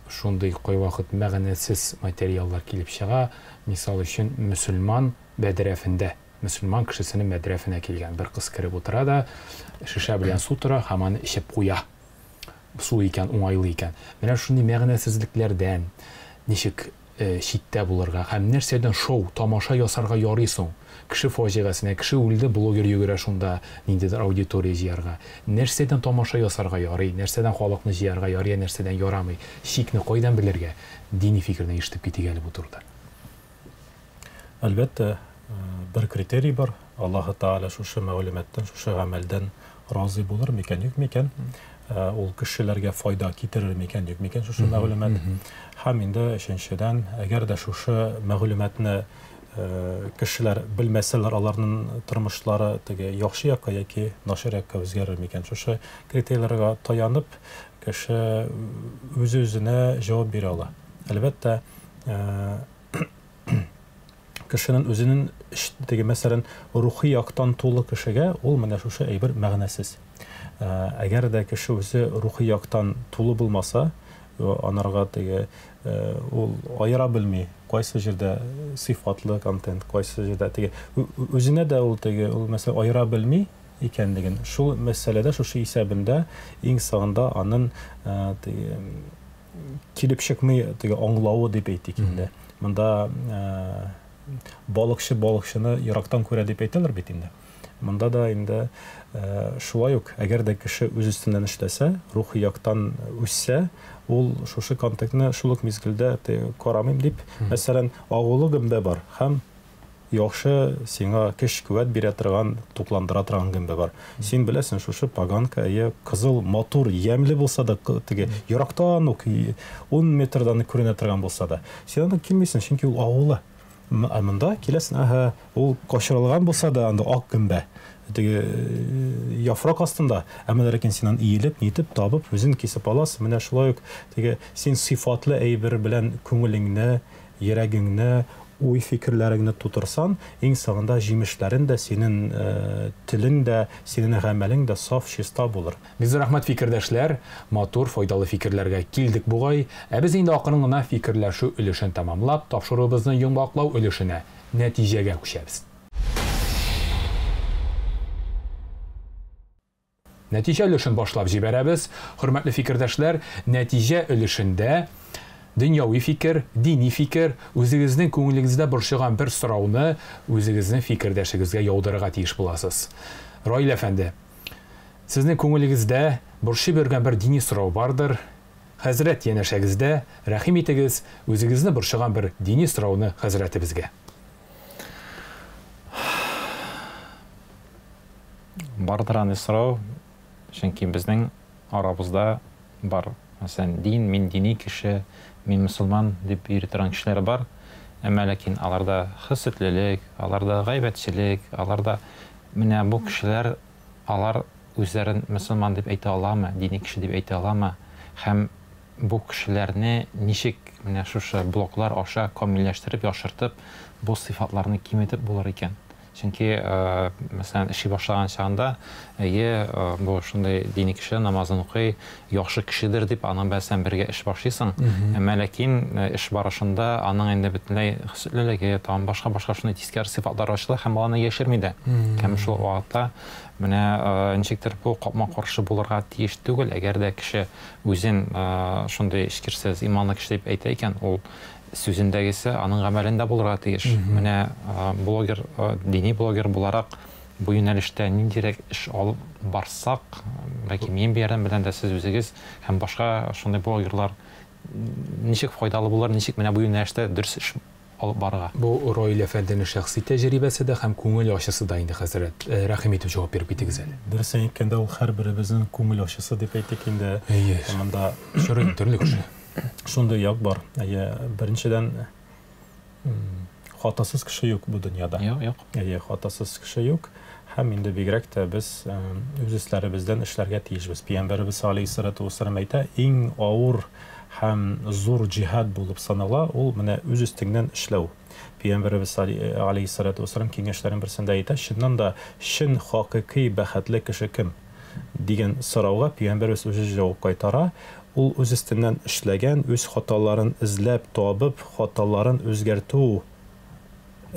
Шундый кай вакыт мәгънәсез материаллар килеп чыга. Мисал өчен, мөселман бәдрәфендә Müslüman kişisinin medrefine kilgen bir kız kirib otura da şişe bilen su tura hemen içip kuya. Su iken, uңайлы iken. Менә шундый мәгънәсезлекләрдән ничек читтә булырга һәм нәрсәдән шоу, тамаша ясарга ярый соң. Кеше фаҗигасына, кеше үлде, блогер йөгерә шунда, ниндидер аудитория җыярга. Нәрсәдән тамаша ясарга ярый, нәрсәдән халыкны җыярга ярый, нәрсәдән ярамый. Шикне кайдан белергә? Дини фикерне ишетеп китик әле бу турыда. Әлбәттә, bir критерий бар. Аллаһ Таала шушы мәгълүматтан, шушы гамәлдән разый булыр микән, юк микән? Ул кешеләргә файда китерер микән, юк микән шушы мәгълүмат? Һәм инде өченчедән, әгәр дә шушы мәгълүматны кешеләр белмәсәләр, аларның тормышлары теге яхшы якка яки начар якка үзгәрер микән? Шушы критерийларга таянып, кеше үз-үзенә җавап бирә ала. Әлбәттә, кешенең үзенең теге мәсәлән рухи яктан тулы кешегә ул менә шушы әйбер мәгънәсез. Әгәр дә кеше үзе рухи яктан тулы булмаса, анарга теге ул аера белми, кайсы җирдә сыйфатлы контент, кайсы җирдә теге үзенә дә ул теге ул мәсәлән аера белми икәнлеген. Шул мәсьәләдә, шушы исәбендә иң сагында аның теге килеп чыкмый теге аңлавы дип әйтик инде. Монда балыкчыны ерактан күрә дип әйтәләр бит инде. Монда да инде шулай ук, әгәр дә кеше үз өстеннән эшләсә, рухи яктан үссә, ул шушы контентны шул ук мизгелдә карамыйм дип, мәсәлән, агулыгым да бар, һәм яхшы сиңа көч-куәт бирә торган, тукландыра торган гәмбә бар. Син беләсең, шушы поганка, кызыл, матур, ямьле булса да, теге ерактан ук 10 метрдан күренә торган булса да, син аны килмисең, чөнки ул авылы. Монда киләсең, ул кашырылган булса да, анда ак гәмбә. Теге яфрак астында, ләкин син иелеп, нитеп, табып, үзен кисеп аласың. Менә шулай ук теге син сыйфатлы әйбер белән күңелеңне, йөрәгеңне, уй фикерләреңне тутырсан, иң соңында җимешләрен дә, синең телең дә, синең гамәлең дә саф, чиста булыр. Без рәхмәт фикердәшләр, матур, файдалы фикерләргә килдек бугай. Без инде акрын гына фикерләшү өлешен тәмамлап, тапшырыбызны йомгаклау өлешенә, нәтиҗәгә күчәбез. Нәтиҗә өлешен башлап җибәрәбез. Хөрмәтле фикердәшләр, нәтиҗә өлешендә дөньяви фикер, дини фикер, үзегезнең күңелегездә борчыган бер сорауны үзегезнең фикердәшегезгә яудырырга тиеш буласыз. Раил әфәнде, сезнең күңелегездә борчый бергән бер дини сорау бардыр. Хәзрәт янәшәгездә рәхим итегез, үзегезне борчыган бер дини сорауны хәзрәтебезгә. Бардыр аны сорау, чөнки безнең арабызда бар. Мәсәлән, дин, мин дини кеше, мин мусульман дип йөри торган кешеләр бар. Әмма ләкин аларда хисетлелек, аларда гайбәтчелек, аларда менә бу кешеләр алар үзләрен мусульман дип әйтә аламы, дини кеше дип әйтә аламы? Һәм бу кешеләрне ничек менә шушы блоклар аша камилләштереп, яшыртып, бу сыйфатларны киметеп булыр икән? Чөнки, мәсәлән, эши башлаган чагында, бу шундай дини кеше намазын укый, яхшы кешедер дип аның белән бергә эш башлыйсың. Әмма ләкин эш барышында аның инде бөтенләй хисетлелеге, там башка шундай тискәр сыйфатлар ачыла һәм аны яшерми дә. Һәм шул вакытта менә ничектер бу капма-каршы булырга тиеш түгел. Әгәр дә кеше үзен шундай эшкерсез, иманлы кеше дип әйтә икән, ул сүзендәгесе аның гамәлендә булырга тиеш. Менә блогер, дини блогер буларак бу юнәлештә ниндирәк эш алып барсак, бәлки мин бердәм белән дә сез үзегез һәм башка шундый блогерлар ничек файдалы булыр, ничек менә бу юнәлештә дөрес эш алып барырга. Бу Раил әфәнденең шәхси тәҗрибәсе дә һәм күңел ачысы да инде хәзрәт. Рәхим итеп җавап биреп итегез әле. Дөрес әйткәндә, ул һәрберебезнең күңел ачысы дип әйтик инде. Монда шөрен төрле кеше. Шундай як бар. Беренчедән, хатасыз кеше юк бу дөньяда. Юк. Хатасыз кеше юк. Һәм инде бигрәк тә без үз эшләребездән эшләргә тиешбез. Пәйгамбәрбез алейһиссалату вассалам әйтә, иң авыр һәм зур җиһад булып санала, ул менә үз өстеңнән эшләү. Пәйгамбәрбез алейһиссалату вассалам киңәшләрен берсендә әйтә, чыннан да шин хакыйкый бәхетле кеше кем дигән сорауга Пәйгамбәрбез үзе җавап кайтара. Ул үз өстеннән эшләгән, үз хаталарын эзләп табып, хаталарын үзгәртү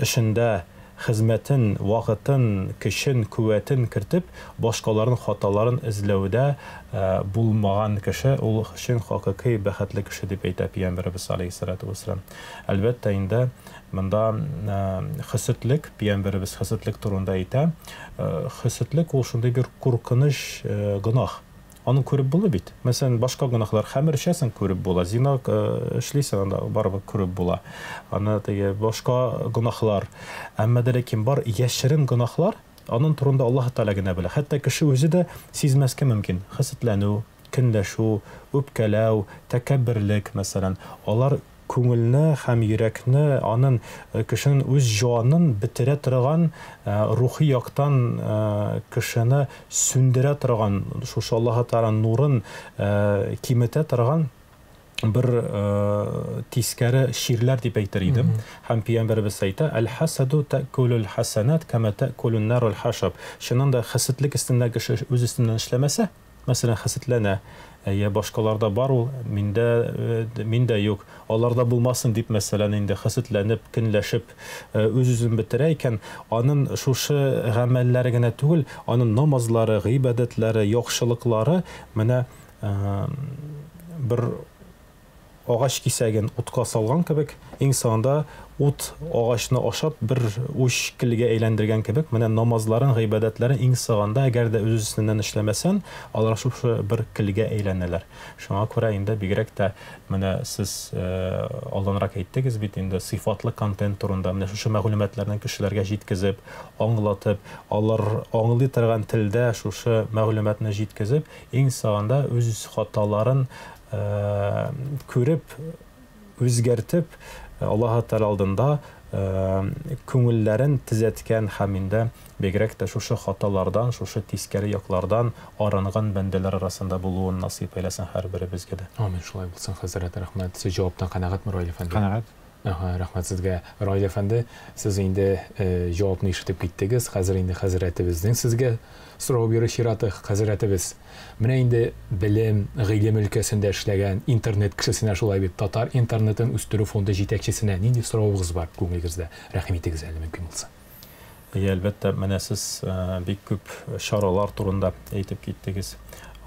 эшендә хезмәтен, вакытын, көчен, куәтен кертеп, башкаларның хаталарын эзләүдә булмаган кеше, ул шин хакыйкый бәхетле кеше дип әйтә Пәйгамбәрбез алейһиссалату вассалам. Әлбәттә инде монда хисетлек, Пәйгамбәрбез хисетлек турында әйтә. Хисетлек ул шундый бер куркыныч гынах. Аны күреп була бит. Мәсәлән, башка гынахлар хәмер эчәсең күреп була, зина эшлисең анда барыбер күреп була. Аны теге башка гынахлар, әмма дә ләкин бар яшерен гынахлар, аның турында Аллаһ Тәгалә генә белә. Хәтта кеше үзе дә сизмәскә мөмкин. Хисетләнү, көнләшү, үпкәләү, тәкәбберлек, мәсәлән, алар күңелне һәм йөрәкне, аның кешенең үз җанын бетерә торган, рухи яктан кешене сүндерә торган, шушы Аллаһ Тәгалә нурын киметә торган бер тискәре ширләр дип әйтер идем. Һәм Пәйгамбәрбез әйтә, «Әл-хасаду тәкулул хасанат кама тәкулун нарул хашаб». Шуннан да хисетлек өстендә кеше үз өстеннән эшләмәсә, мәсәлән, хисетләнә, башкаларда бар ул, миндә юк, аларда булмасын дип, мәсәлән, инде хисетләнеп, көнләшеп, үз-үзен бетерә икән, аның шушы гамәлләре генә түгел, аның намазлары, гыйбадәтләре, яхшылыклары менә бер агач кисәген утка салган кебек, иң соңында ут агачны ашап бер уч килгә әйләндергән кебек, менә намазларын, гыйбадәтләрен иң соңында әгәр дә үз өстеннән эшләмәсән, алар шушы бер килгә әйләнәләр. Шуңа күрә инде бигрәк тә менә сез алданрак әйттегез бит инде сыйфатлы контент турында, менә шушы мәгълүматларны кешеләргә җиткезеп, аңлатып, алар аңлый торган телдә шушы мәгълүматны җиткезеп, иң соңында үз хаталарын күреп, үзгәртеп, Аллаһ Тәгалә алдында күңелләрен төзәткән һәм инде бигрәк тә шушы хаталардан, шушы тискәре яклардан арынган бәндәләр арасында булуын насыйп әйләсен һәрберебезгә дә. Амин, шулай булсын, хәзрәт, рәхмәт. Сез җаваптан канәгатьме, Раил әфәнде? Канәгать. Рәхмәт сезгә, Раил әфәнде. Сез инде җавапны ишетеп киттегез. Хәзер инде хәзрәтебезнең сезгә сорау бирү чираты. Хәзрәтебез, менә инде белем, гыйлем өлкәсендә эшләгән интернет кешесенә шулай бит татар интернетын үстерү фонды җитәкчесенә нинди сорауыгыз бар күңелегездә? Рәхим итегез әле мөмкин булса. Әлбәттә, менә сез бик күп чаралар турында әйтеп киттегез.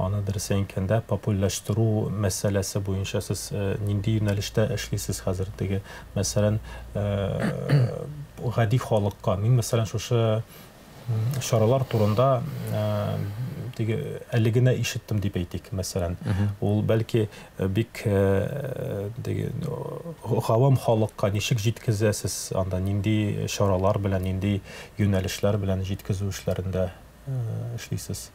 Аны дөрес әйткәндә популярлаштыру мәсьәләсе буенча сез нинди юнәлештә эшлисез хәзер? Теге, мәсәлән, гади халыкка, мин мәсәлән шушы чаралар турында теге әле генә ишеттем дип әйтик, мәсәлән. Ул бәлки бик теге гавам халыкка ничек җиткезәсез, анда нинди чаралар белән, нинди юнәлешләр белән җиткезү эшләрендә эшлисез?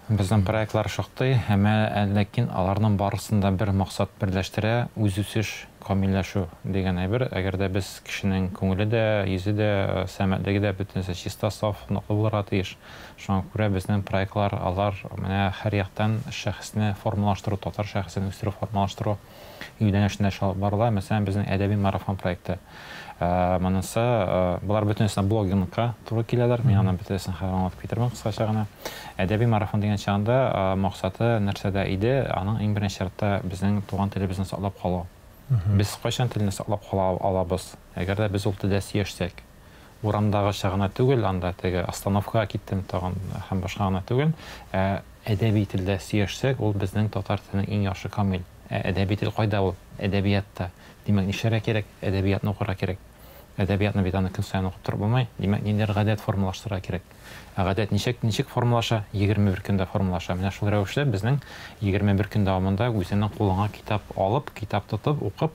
Безнең проектлар шактый, ләкин аларның барысында бер максат берләштерә, үз үсеш, камилләшү дигән әйбер. Әгәр дә без кешенең күңеле дә, йөзе дә, сәмәтлеге дә бөтенесе чиста, саф, ныклы булырга тиеш. Шуңа күрә безнең проектлар алар менә һәр яктан шәхесне формалаштыру, татар шәхесен үстерү, формалаштыру юнәлешендә барыла. Мәсәлән, безнең әдәби марафон проекты. Монысы, булар бөтенесенә блогингка туры киләләр. Мин аның бөтенесен аңлатып китермен кыскача гына. Әдәби марафон дигән чагында максаты нәрсәдә иде? Аның иң беренче шарты безнең туган телебезне саклап калу. Без кайчан телне саклап кала алабыз? Әгәр дә без ул телдә сөйләшсәк, урамдагы чагына түгел, анда теге остановкага киттем тагын һәм башка гына түгел, әдәби телдә сөйләшсәк, ул безнең татар теленең иң яхшы камил. Әдәби тел кайда ул? Әдәбиятта. Димәк, нишләргә кирәк? Әдәбиятны укырга кирәк. Әдәбиятны бит аны көн саен укып торып булмый. Димәк, ниндидер гадәт формалаштырырга кирәк. Гадәт ничек формалаша? 21 көндә формалаша. Менә шул рәвештә безнең 21 көн дәвамында үзенең кулыңа китап алып, китап тотып, укып,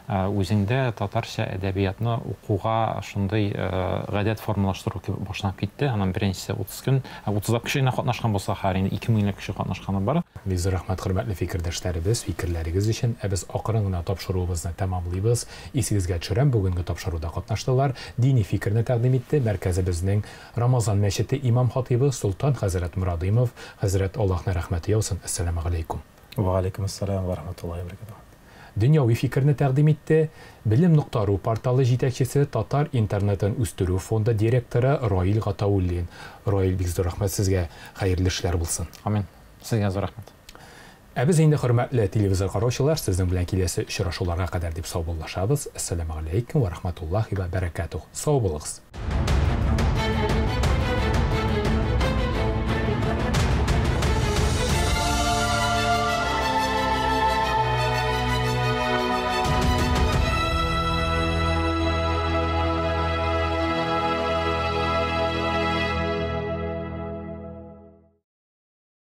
үзеңдә татарча әдәбиятны укуга шундый гадәт формалаштыру башланып китте. Аның беренчесе 30 көн, 30 кеше катнашкан булса, һәр инде 2000 кеше катнашканы бар. Бик зур рәхмәт, хөрмәтле фикердәшләребез, фикерләрегез өчен. Без акрын гына тапшыруыбызны тәмамлыйбыз. Исегезгә төшерәм, бүгенге тапшыруда катнаштылар. Дини фикерне тәкъдим итте мәркәзебезнең Рамазан мәчете имам хатибы Султан хәзрәт Мурадимов. Хәзрәт, Аллаһның рәхмәте яусын. Ассаламу алейкум. Ва алейкум ассалам ва рахматуллаһи ва баракатуһ. Дөньяви фикерне тәкъдим итте Белем.ру порталы җитәкчесе, Татар интернетын үстерү фонды директоры Раил Гатауллин. Раил, бик зур рәхмәт сезгә. Хәерле эшләр булсын. Амин. Сезгә зур рәхмәт. Без инде хөрмәтле телевизор караучылар, сезнең белән киләсе очрашуларга кадәр дип саубуллашабыз. Ассаламу алейкум ва рахматуллаһи ва баракатуһ. Сау булыгыз.